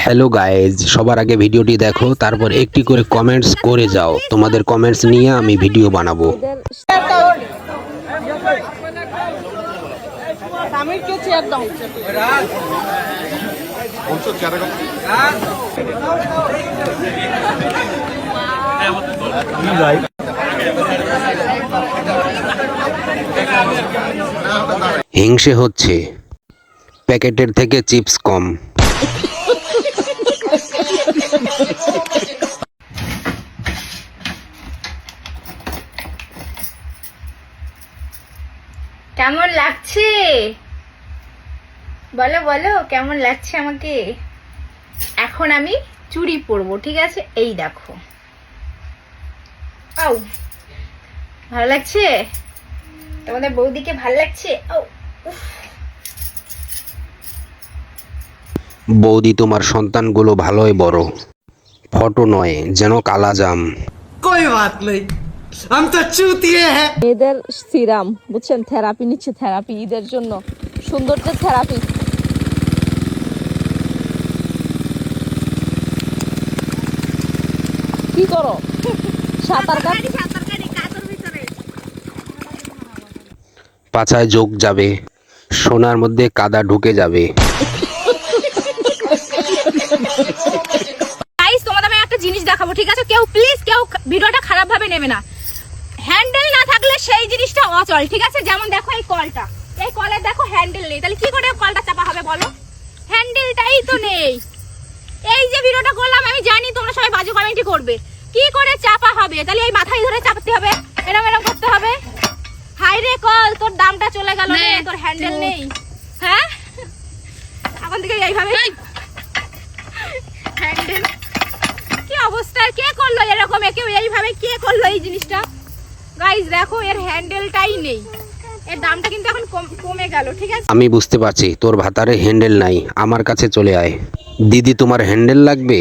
Hello guys, সবার আগে ভিডিওটি দেখো, তারপর একটি করে কমেন্টস করে যাও। তোমাদের কমেন্টস নিয়ে আমি ভিডিও বানাবো। হিংসে হচ্ছে, প্যাকেটের থেকে চিপস কম। কেমন লাগছে বলো বলো, কেমন লাগছে আমাকে? এখন আমি চুড়ি পরবো, ঠিক আছে? এই দেখো, আও ভালো লাগছে? তোমাদের বৌদিকে ভালো লাগছে? আও উফ। বৌদি, তোমার সন্তানগুলো ভালোই বড়, ফটো নয় যেন কালাজাম। कोई बात नहीं, हम तो चूतिए हैं। মেয়েদের সিরাম বুঝছেন, থেরাপি নিচ্ছে, থেরাপি ঈদের জন্য, সৌন্দর্যের থেরাপি। কি করো? সাঁতার কাটি। পাছায় যোগ যাবে, সোনার মধ্যে কাদা ঢুকে যাবে। গাইস, তোমাদের আমি একটা জিনিস দেখাবো, ঠিক আছে? কেউ প্লিজ কেউ ভিডিওটা খারাপ ভাবে নেবে না। হ্যান্ডেল না থাকলে সেই জিনিসটা অচল, ঠিক আছে? যেমন দেখো এই কলটা, এই কলের দেখো হ্যান্ডেল নেই, তাহলে কি করে কলটা চাপা হবে বলো? হ্যান্ডেলটাই তো নেই। এই যে ভিডিওটা করলাম, আমি জানি তোমরা সবাই বাজে কমেন্টই করবে, কি করে চাপা হবে? তাহলে এই মাথায় ধরে চাপতে হবে, এরকম এরকম করতে হবে। হাই রে কল, তোর দামটা চলে গেল রে, তোর হ্যান্ডেল নেই। হ্যাঁ, এখন থেকে এইভাবে হ্যান্ডেল। কি অবস্থা, কে করলো এরকম? কেউ এইভাবে কে করলো এই জিনিসটা? গাইস দেখো, এর হ্যান্ডেলটাই নেই, এর দামটা কিন্তু এখন কমে গেল, ঠিক আছে? আমি বুঝতে পারছি তোর ভাতারে হ্যান্ডেল নাই, আমার কাছে চলে আয়। দিদি, তোমার হ্যান্ডেল লাগবে?